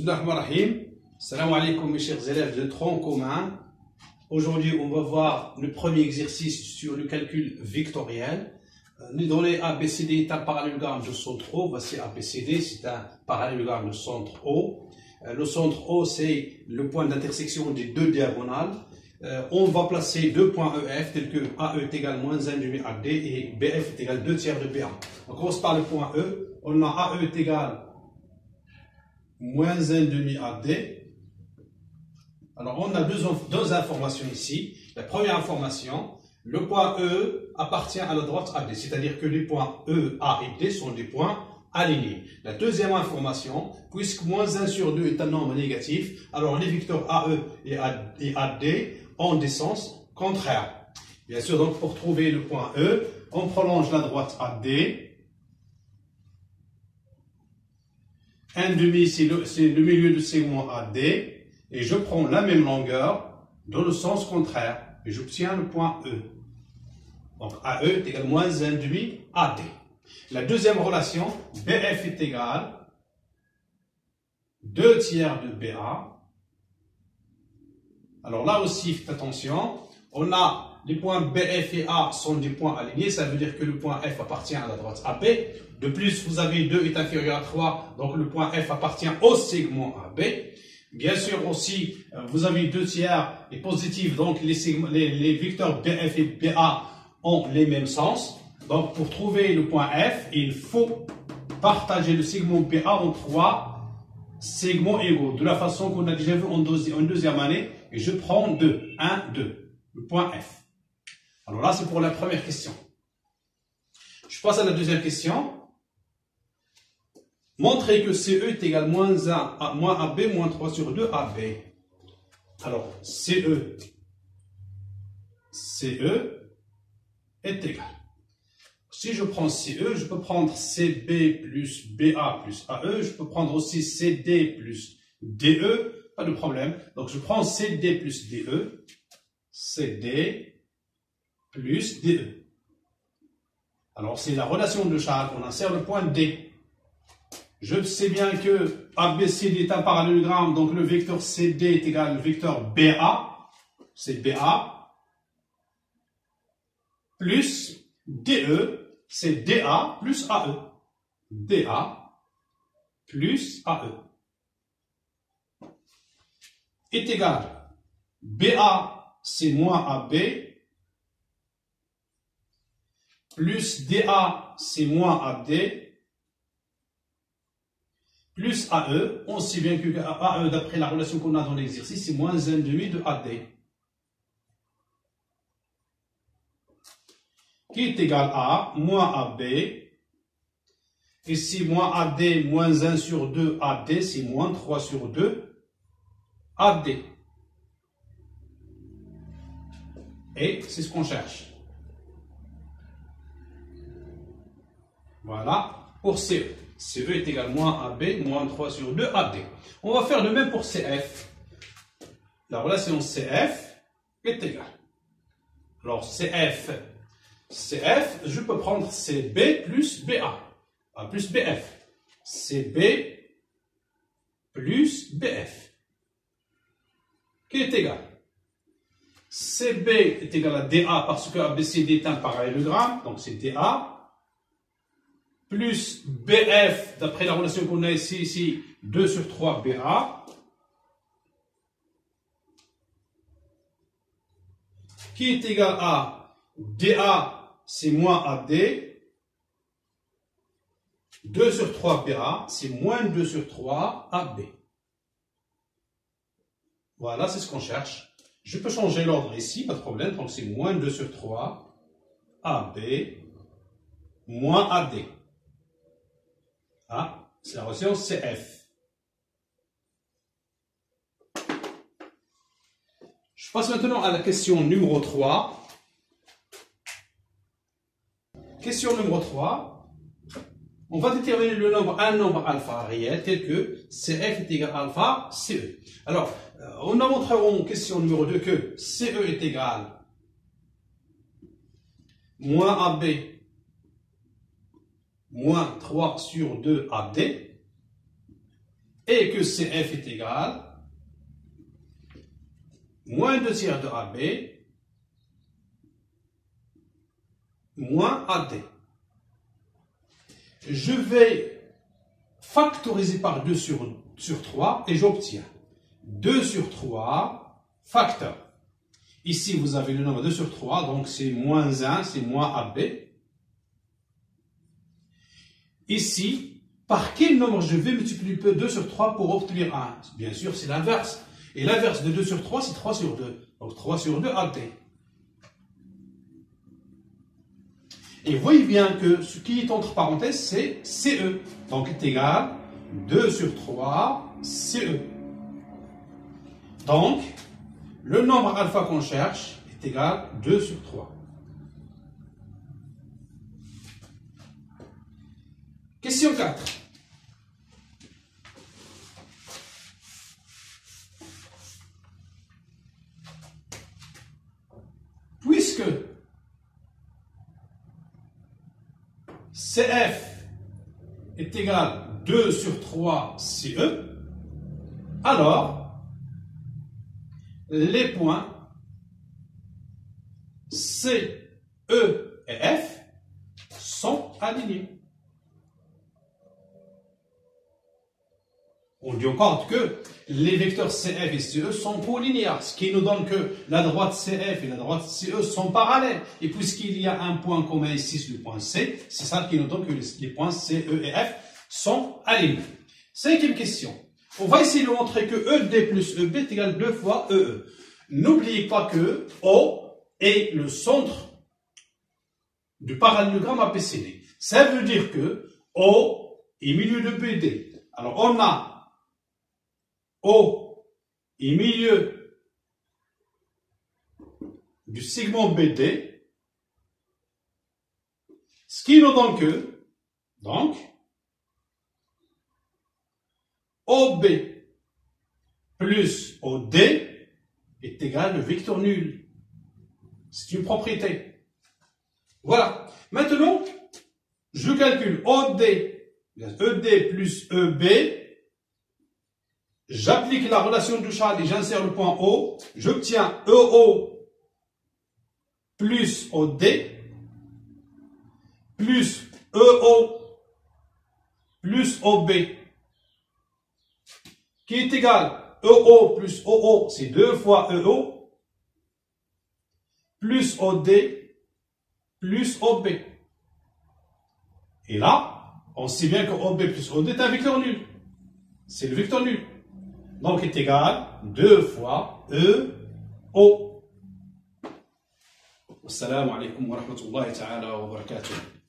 Bismillahirrahmanirrahim. Salam alaikum mes chers élèves de tronc commun. Aujourd'hui, on va voir le premier exercice sur le calcul vectoriel. Les données ABCD est un parallélogramme de centre O. Voici ABCD, c'est un parallélogramme de centre O. Le centre O, c'est le point d'intersection des deux diagonales. On va placer deux points EF tels que AE est égal moins 1,5 AD et BF est égal 2 tiers de BA. On commence par le point E. On a AE est égal moins 1,5 AD. Alors, on a deux informations ici. La première information, le point E appartient à la droite AD, c'est-à-dire que les points E, A et D sont des points alignés. La deuxième information, puisque moins 1 sur 2 est un nombre négatif, alors les vecteurs AE et AD ont des sens contraires. Bien sûr, donc pour trouver le point E, on prolonge la droite AD. 1,5, c'est le milieu du segment AD. Et je prends la même longueur dans le sens contraire. Et j'obtiens le point E. Donc AE est égal à moins 1,5 AD. La deuxième relation, BF est égal 2 tiers de BA. Alors là aussi, faites attention. On a les points BF et A sont des points alignés. Ça veut dire que le point F appartient à la droite AB. De plus, vous avez 2 est inférieur à 3. Donc le point F appartient au segment AB. Bien sûr aussi, vous avez 2 tiers et positif, donc les vecteurs BF et BA ont les mêmes sens. Donc pour trouver le point F, il faut partager le segment BA en 3 segments égaux, de la façon qu'on a déjà vu en deuxième année. Et je prends 2, 1, 2, le point F. Alors là, c'est pour la première question. Je passe à la deuxième question. Montrer que CE est égal à moins 1 à moins AB moins 3 sur 2 AB. Alors, CE est égal. Si je prends CE, je peux prendre CB plus BA plus AE. Je peux prendre aussi CD plus DE. Pas de problème. Donc, je prends CD plus DE. CD plus DE. Alors, c'est la relation de charge. On insère le point D. Je sais bien que ABCD est un parallélogramme, donc le vecteur CD est égal au vecteur BA, c'est BA, plus DE, c'est DA plus AE. DA plus AE est égal. BA, c'est moins AB, plus DA, c'est moins AD, plus AE, on sait bien que AE, d'après la relation qu'on a dans l'exercice, c'est moins 1,5 de AD. Qui est égal à moins AB. Ici, moins AD, moins 1 sur 2 AD, c'est moins 3 sur 2 AD. Et c'est ce qu'on cherche. Voilà, pour CE. CE est égal à moins AB, moins 3 sur 2 AD. On va faire le même pour CF. La relation CF est égale. Alors CF, je peux prendre CB plus BA, plus BF. CB plus BF, qui est égal. CB est égal à DA parce que ABCD est un parallélogramme, donc c'est DA. Plus BF, d'après la relation qu'on a ici, 2 sur 3 BA, qui est égal à DA, c'est moins AD, 2 sur 3 BA, c'est moins 2 sur 3 AB. Voilà, c'est ce qu'on cherche. Je peux changer l'ordre ici, pas de problème, donc c'est moins 2 sur 3 AB, moins AD. Ah, c'est la relation CF. Je passe maintenant à la question numéro 3. Question numéro 3. On va déterminer un nombre alpha réel tel que CF est égal à alpha CE. Alors, on a montré en question numéro 2 que CE est égal moins AB moins 3 sur 2 AD et que CF est égal moins 2 tiers de AB moins AD. Je vais factoriser par 2 sur 3 et j'obtiens 2 sur 3 facteur. Ici, vous avez le nombre 2 sur 3, donc c'est moins 1, c'est moins AB. Ici, par quel nombre je vais multiplier 2 sur 3 pour obtenir 1? Bien sûr, c'est l'inverse. Et l'inverse de 2 sur 3, c'est 3 sur 2. Donc 3 sur 2, AD. Et vous voyez bien que ce qui est entre parenthèses, c'est CE. Donc est égal 2 sur 3 CE. Donc, le nombre alpha qu'on cherche est égal 2 sur 3. Question 4. Puisque CF est égal 2 sur 3 CE, alors les points C, E et F sont alignés. On dit compte que les vecteurs CF et CE sont collinéaires, ce qui nous donne que la droite CF et la droite CE sont parallèles. Et puisqu'il y a un point commun ici sur le point C, c'est ça qui nous donne que les points C, E et F sont alignés. Cinquième question. On va essayer de montrer que ED plus EB est égal 2 fois EE. N'oubliez pas que O est le centre du parallélogramme ABCD. Ça veut dire que O est milieu de BD. Alors on a O est milieu du segment BD, ce qui nous donne que, donc, OB plus OD est égal au vecteur nul. C'est une propriété. Voilà. Maintenant, je calcule OD, ED plus EB. J'applique la relation de Charles et j'insère le point O. J'obtiens EO plus OD plus EO plus OB qui est égal EO plus OO, c'est 2 fois EO plus OD plus OB. Et là, on sait bien que OB plus OD est un vecteur nul. C'est le vecteur nul. Donc, est égal 2 fois EO. Assalamu alaikum wa rahmatullahi ta'ala wa barakatuh.